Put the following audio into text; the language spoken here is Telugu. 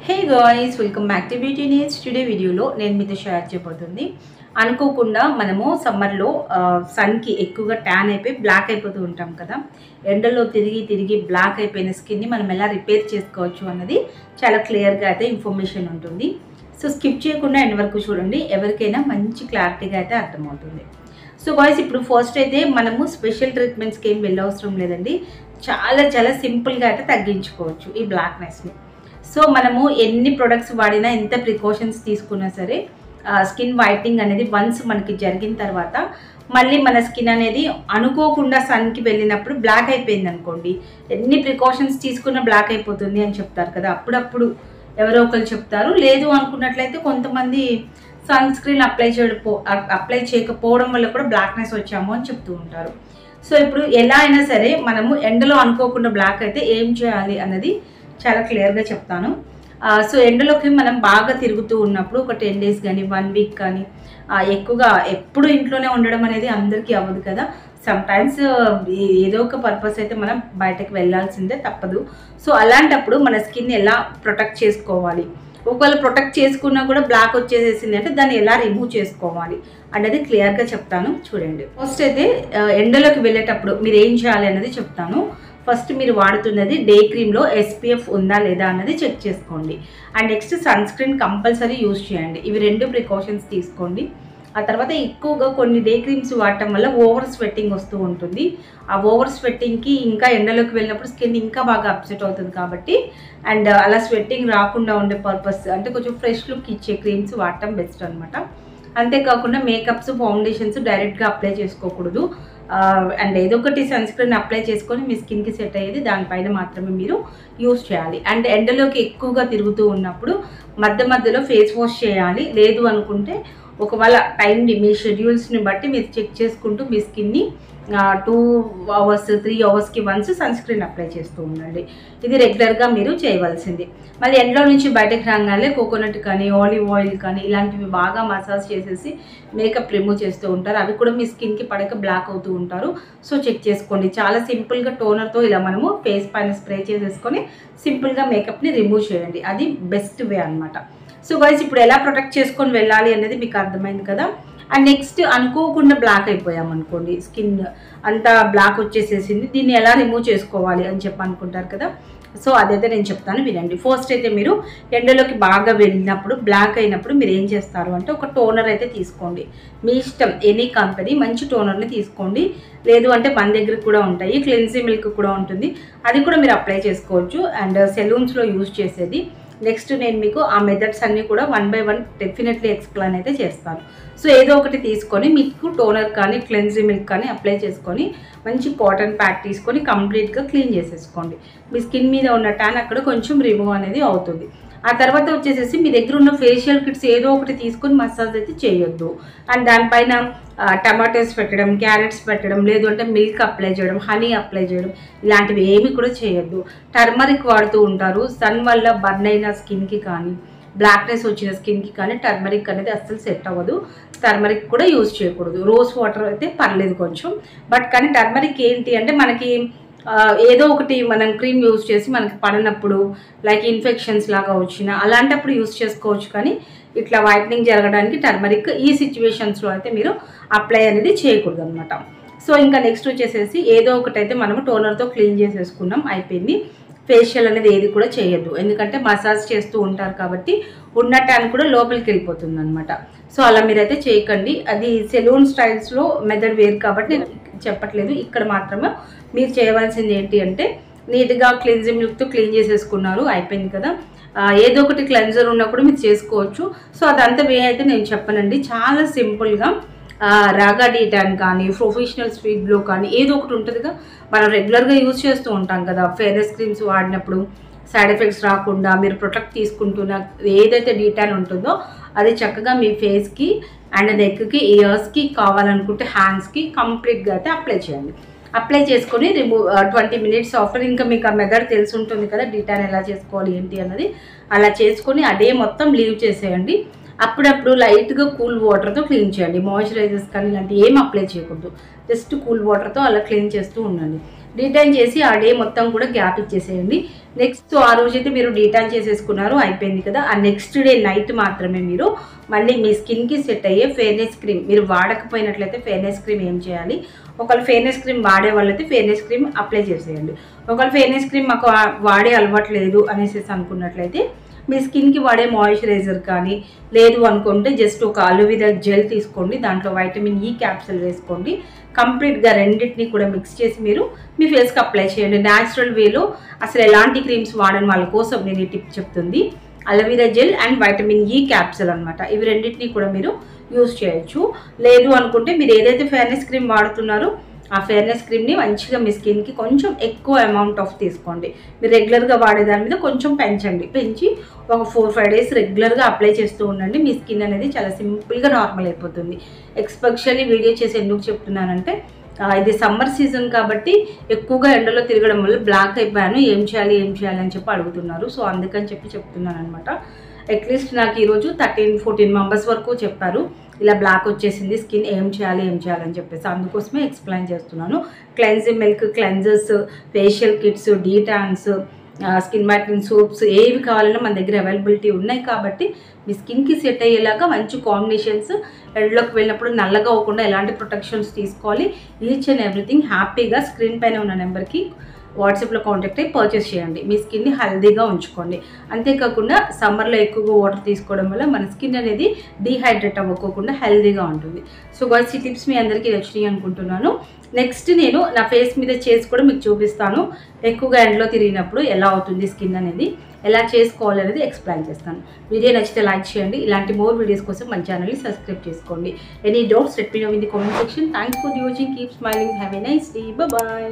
Hey guys, welcome back to beauty needs. Today వీడియోలో నేను మీతో షేర్ చేయబోతుంది. అనుకోకుండా మనము సమ్మర్లో సన్కి ఎక్కువగా ట్యాన్ అయిపోయి బ్లాక్ అయిపోతూ ఉంటాం కదా. ఎండలో తిరిగి తిరిగి బ్లాక్ అయిపోయిన స్కిన్ని మనం ఎలా రిపేర్ చేసుకోవచ్చు అన్నది చాలా క్లియర్గా అయితే ఇన్ఫర్మేషన్ ఉంటుంది. సో స్కిప్ చేయకుండా ఎండ్ వరకు చూడండి, ఎవరికైనా మంచి క్లారిటీగా అయితే అర్థమవుతుంది. సో గాయ్స్, ఇప్పుడు ఫస్ట్ అయితే మనము స్పెషల్ ట్రీట్మెంట్స్కి ఏం వెళ్ళవసరం లేదండి. చాలా చాలా సింపుల్గా అయితే తగ్గించుకోవచ్చు ఈ బ్లాక్నెస్ని. సో మనము ఎన్ని ప్రొడక్ట్స్ వాడినా, ఎంత ప్రికాషన్స్ తీసుకున్నా సరే స్కిన్ వైట్నింగ్ అనేది వన్స్ మనకి జరిగిన తర్వాత మళ్ళీ మన స్కిన్ అనేది అనుకోకుండా సన్కి వెళ్ళినప్పుడు బ్లాక్ అయిపోయింది అనుకోండి, ఎన్ని ప్రికాషన్స్ తీసుకున్నా బ్లాక్ అయిపోతుంది అని చెప్తారు కదా. అప్పుడప్పుడు ఎవరో ఒకరు చెప్తారు. లేదు అనుకున్నట్లయితే కొంతమంది సన్ స్క్రీన్ అప్లై చేయకపోవడం వల్ల కూడా బ్లాక్నెస్ వచ్చాము అని చెప్తూ ఉంటారు. సో ఇప్పుడు ఎలా అయినా సరే మనము ఎండలో అనుకోకుండా బ్లాక్ అయితే ఏం చేయాలి అన్నది చాలా క్లియర్గా చెప్తాను. సో ఎండలోకి మనం బాగా తిరుగుతూ ఉన్నప్పుడు ఒక 10 days కానీ 1 week కానీ ఎక్కువగా ఎప్పుడు ఇంట్లోనే ఉండడం అనేది అందరికీ అవ్వదు కదా. సమ్టైమ్స్ ఏదో ఒక పర్పస్ అయితే మనం బయటకు వెళ్ళాల్సిందే, తప్పదు. సో అలాంటప్పుడు మన స్కిన్ ఎలా ప్రొటెక్ట్ చేసుకోవాలి, ఒకవేళ ప్రొటెక్ట్ చేసుకున్నా కూడా బ్లాక్ వచ్చేసేసింది అంటే దాన్ని ఎలా రిమూవ్ చేసుకోవాలి అనేది క్లియర్గా చెప్తాను. చూడండి, ఫస్ట్ అయితే ఎండలోకి వెళ్ళేటప్పుడు మీరు ఏం చేయాలి అన్నది చెప్తాను. ఫస్ట్ మీరు వాడుతున్నది డే క్రీమ్లో SPF ఉందా లేదా అన్నది చెక్ చేసుకోండి. And next sunscreen compulsory use చేయండి. ఇవి 2 ప్రికాషన్స్ తీసుకోండి. ఆ తర్వాత ఎక్కువగా కొన్ని డే క్రీమ్స్ వాడటం వల్ల ఓవర్ స్వెట్టింగ్ వస్తూ ఉంటుంది. ఆ ఓవర్ స్వెట్టింగ్కి ఇంకా ఎండలోకి వెళ్ళినప్పుడు స్కిన్ ఇంకా బాగా అప్సెట్ అవుతుంది కాబట్టి, అండ్ అలా స్వెట్టింగ్ రాకుండా ఉండే పర్పస్ అంటే కొంచెం ఫ్రెష్ లుక్ ఇచ్చే క్రీమ్స్ వాడటం బెస్ట్ అనమాట. అంతేకాకుండా మేకప్స్, ఫౌండేషన్స్ డైరెక్ట్గా అప్లై చేసుకోకూడదు. అండ్ ఏదో ఒకటి సన్ స్క్రీన్ అప్లై చేసుకొని మీ స్కిన్కి సెట్ అయ్యేది దానిపైన మాత్రమే మీరు యూజ్ చేయాలి. అండ్ ఎండలోకి ఎక్కువగా తిరుగుతూ ఉన్నప్పుడు మధ్య మధ్యలో ఫేస్ వాష్ చేయాలి. లేదు అనుకుంటే ఒకవేళ టైంని మీ షెడ్యూల్స్ని బట్టి మీరు చెక్ చేసుకుంటూ మీ స్కిన్ని 2 hours 3 hours once sunscreen apply చేస్తూ ఉండండి. ఇది రెగ్యులర్గా మీరు చేయవలసింది. మళ్ళీ ఎండలో నుంచి బయటకు రాగానే కోకోనట్ కానీ ఆలివ్ ఆయిల్ కానీ ఇలాంటివి బాగా మసాజ్ చేసేసి మేకప్ రిమూవ్ చేస్తూ ఉంటారు. అవి కూడా మీ స్కిన్కి పడక బ్లాక్ అవుతూ ఉంటారు. సో చెక్ చేసుకోండి. చాలా సింపుల్గా టోనర్తో ఇలా మనము ఫేస్ పైన స్ప్రే చేసేసుకొని సింపుల్గా మేకప్ని రిమూవ్ చేయండి. అది బెస్ట్ వే అనమాట. సో గైస్, ఇప్పుడు ఎలా ప్రొటెక్ట్ చేసుకొని వెళ్ళాలి అనేది మీకు అర్థమైంది కదా. అండ్ నెక్స్ట్ అనుకోకుండా బ్లాక్ అయిపోయామనుకోండి, స్కిన్ అంతా బ్లాక్ వచ్చేసేసింది, దీన్ని ఎలా రిమూవ్ చేసుకోవాలి అని చెప్పి అనుకుంటారు కదా. సో అదైతే నేను చెప్తాను, వినండి. ఫస్ట్ అయితే మీరు ఎండలోకి బాగా వెళ్ళినప్పుడు బ్లాక్ అయినప్పుడు మీరు ఏం చేస్తారు అంటే ఒక టోనర్ అయితే తీసుకోండి. మీ ఇష్టం, ఎనీ కంపెనీ మంచి టోనర్ని తీసుకోండి. లేదు అంటే మన దగ్గర కూడా ఉంటాయి, క్లెన్సీ మిల్క్ కూడా ఉంటుంది, అది కూడా మీరు అప్లై చేసుకోవచ్చు. అండ్ సెలూన్స్లో యూజ్ చేసేది. నెక్స్ట్ నేను మీకు ఆ మెథడ్స్ అన్నీ కూడా 1 by 1 డెఫినెట్లీ ఎక్స్ప్లెయిన్ అయితే చేస్తాను. సో ఏదో ఒకటి తీసుకొని మీకు టోనర్ కానీ క్లెన్జీ మిల్క్ కానీ అప్లై చేసుకొని మంచి కాటన్ ప్యాడ్ తీసుకొని కంప్లీట్గా క్లీన్ చేసేసుకోండి. మీ స్కిన్ మీద ఉన్న ట్యాన్ అక్కడ కొంచెం రిమూవ్ అనేది అవుతుంది. ఆ తర్వాత వచ్చేసేసి మీ దగ్గర ఉన్న ఫేషియల్ కిట్స్ ఏదో ఒకటి తీసుకొని మసాజ్ అయితే చేయొద్దు. అండ్ దానిపైన టమాటోస్ పెట్టడం, క్యారెట్స్ పెట్టడం, లేదు అంటే మిల్క్ అప్లై చేయడం, హనీ అప్లై చేయడం, ఇలాంటివి ఏమి కూడా చేయొద్దు. టర్మరిక్ వాడుతూ ఉంటారు. సన్ వల్ల బర్న్ అయిన స్కిన్కి కానీ బ్లాక్నెస్ వచ్చిన స్కిన్కి కానీ టర్మరిక్ అనేది అస్సలు సెట్ అవ్వదు. టర్మరిక్ కూడా యూజ్ చేయకూడదు. రోజ్ వాటర్ అయితే పర్లేదు కొంచెం, బట్ కానీ టర్మరిక్ ఏంటి అంటే మనకి ఏదో ఒకటి మనం క్రీమ్ యూజ్ చేసి మనకి పడినప్పుడు లైక్ ఇన్ఫెక్షన్స్ లాగా వచ్చినా అలాంటప్పుడు యూజ్ చేసుకోవచ్చు. కానీ ఇట్లా వైట్నింగ్ జరగడానికి టర్మరిక్ ఈ సిచ్యువేషన్స్లో అయితే మీరు అప్లై అనేది చేయకూడదు అనమాట. సో ఇంకా నెక్స్ట్ వచ్చేసేసి ఏదో ఒకటైతే మనము టోనర్తో క్లీన్ చేసేసుకున్నాం, అయిపోయింది. ఫేషియల్ అనేది ఏది కూడా చేయొద్దు, ఎందుకంటే మసాజ్ చేస్తూ ఉంటారు కాబట్టి ఉన్న ట్యాన్ కూడా లోపలికి వెళ్ళిపోతుంది అనమాట. సో అలా మీరైతే చేయకండి. అది సెలూన్ స్టైల్స్లో మెథడ్ వేరు కాబట్టి నేను చెప్పట్లేదు. ఇక్కడ మాత్రమే మీరు చేయవలసింది ఏంటి అంటే నీట్గా క్లెన్జింగ్ మిల్క్తో క్లీన్ చేసేసుకున్నారు, అయిపోయింది కదా. ఏదో ఒకటి క్లెన్జర్ ఉన్నప్పుడు మీరు చేసుకోవచ్చు. సో అదంతా వే అయితే నేను చెప్పనండి. చాలా సింపుల్గా రాగా డీటాన్ కానీ ప్రొఫెషనల్ స్వీట్ గ్లో కానీ ఏదో ఒకటి ఉంటుందిగా, మనం రెగ్యులర్గా యూజ్ చేస్తూ ఉంటాం కదా. ఫేర్నెస్ క్రీమ్స్ వాడినప్పుడు సైడ్ ఎఫెక్ట్స్ రాకుండా మీరు ప్రొటెక్ట్ తీసుకుంటున్న ఏదైతే డీటాన్ ఉంటుందో అది చక్కగా మీ ఫేస్కి అండ్ నెక్కి, ఇయర్స్కి, కావాలనుకుంటే హ్యాండ్స్కి కంప్లీట్గా అయితే అప్లై చేయండి. అప్లై చేసుకొని 20 minutes ఆఫ్టర్, ఇంకా మీకు ఆ మెథడ్ తెలిసి ఉంటుంది కదా డీటాన్ ఎలా చేసుకోవాలి ఏంటి అన్నది, అలా చేసుకొని ఆ డే మొత్తం లీవ్ చేసేయండి. అప్పుడప్పుడు లైట్గా కూల్ వాటర్తో క్లీన్ చేయండి. మాయిశ్చరైజర్స్ కానీ ఇలాంటివి ఏం అప్లై చేయకూడదు. జస్ట్ కూల్ వాటర్తో అలా క్లీన్ చేస్తూ ఉండండి. డీటాన్ చేసి ఆ డే మొత్తం కూడా గ్యాప్ ఇచ్చేసేయండి. నెక్స్ట్ ఆ రోజైతే మీరు డీటాన్ చేసేసుకున్నారు, అయిపోయింది కదా. ఆ నెక్స్ట్ డే నైట్ మాత్రమే మీరు మళ్ళీ మీ స్కిన్కి సెట్ అయ్యే ఫెయిర్నెస్ క్రీమ్, మీరు వాడకపోయినట్లయితే ఫెయిర్నెస్ క్రీమ్ ఏం చేయాలి, ఒకవేళ ఫెయిర్నెస్ క్రీమ్ వాడే వాళ్ళైతే ఫెయిర్నెస్ క్రీమ్ అప్లై చేసేయండి. ఒకవేళ ఫెయిర్నెస్ క్రీమ్ మాకు వాడే అలవాటు లేదు అనేసి అనుకున్నట్లయితే మీ స్కిన్కి వాడే మాయిశ్చరైజర్ కానీ, లేదు అనుకుంటే జస్ట్ ఒక అలోవెరా జెల్ తీసుకోండి, దాంట్లో వైటమిన్ ఈ క్యాప్సూల్ వేసుకోండి. కంప్లీట్గా రెండింటిని కూడా మిక్స్ చేసి మీరు మీ ఫేస్కి అప్లై చేయండి. న్యాచురల్ వేలో అసలు ఎలాంటి క్రీమ్స్ వాడని వాళ్ళ కోసం నేను ఈ టిప్ చెప్తుంది. Aloe vera gel and vitamin E capsule అనమాట. ఇవి రెండింటిని కూడా మీరు యూజ్ చేయొచ్చు. లేదు అనుకుంటే మీరు ఏదైతే ఫెయిర్నెస్ క్రీమ్ వాడుతున్నారో ఆ ఫెయిర్నెస్ క్రీమ్ని మంచిగా మీ స్కిన్కి కొంచెం ఎక్కువ అమౌంట్ ఆఫ్ తీసుకోండి. మీరు రెగ్యులర్గా వాడేదాని మీద కొంచెం పెంచి ఒక 4-5 డేస్ రెగ్యులర్గా అప్లై చేస్తూ ఉండండి. మీ స్కిన్ అనేది చాలా సింపుల్గా నార్మల్ అయిపోతుంది. ఎస్పెషల్లీ వీడియో చేసి ఎందుకు చెప్తున్నానంటే ఇది సమ్మర్ సీజన్ కాబట్టి ఎక్కువగా ఎండలో తిరగడం వల్ల బ్లాక్ అయిపోయాను, ఏం చేయాలి అని చెప్పి అడుగుతున్నారు. సో అందుకని చెప్తున్నాను అనమాట. అట్లీస్ట్ నాకు ఈరోజు 13-14 మెంబర్స్ వరకు చెప్పారు ఇలా బ్లాక్ వచ్చేసింది స్కిన్, ఏం చేయాలి అని చెప్పేసి. అందుకోసమే ఎక్స్ప్లెయిన్ చేస్తున్నాను. Cleansing milk, cleansers, facial kits, detans, skin whitening soaps ఏవి కావాలన్నా మన దగ్గర అవైలబిలిటీ ఉన్నాయి కాబట్టి మీ స్కిన్కి సెట్ అయ్యేలాగా మంచి కాంబినేషన్స్, ఎండ్లోకి వెళ్ళినప్పుడు నల్లగా అవ్వకుండా ఎలాంటి ప్రొటెక్షన్స్ తీసుకోవాలి, ఈచ్ అండ్ ఎవ్రీథింగ్ హ్యాపీగా స్క్రీన్ పైన ఉన్న నెంబర్కి వాట్సాప్లో కాంటాక్ట్ అయ్యి పర్చేస్ చేయండి. మీ స్కిన్ని హెల్దీగా ఉంచుకోండి. అంతేకాకుండా సమ్మర్లో ఎక్కువగా వాటర్ తీసుకోవడం వల్ల మన స్కిన్ అనేది డీహైడ్రేట్ అవ్వకోకుండా హెల్దీగా ఉంటుంది. సో గాయ్స్, ఈ టిప్స్ మీ అందరికీ నచ్చినాయి అనుకుంటున్నాను. నెక్స్ట్ నేను నా ఫేస్ మీద చేసి కూడా మీకు చూపిస్తాను. ఎక్కువగా ఎండలో తిరిగినప్పుడు ఎలా అవుతుంది స్కిన్ అనేది, ఎలా చేసుకోవాలనేది ఎక్స్ప్లెయిన్ చేస్తాను. వీడియో నచ్చితే లైక్ చేయండి. ఇలాంటి మోర్ వీడియోస్ కోసం మన ఛానల్ని సబ్స్క్రైబ్ చేసుకోండి. Any doubts let me know in the comment section. Thanks for watching. Keep smiling. Have a nice day. Bye.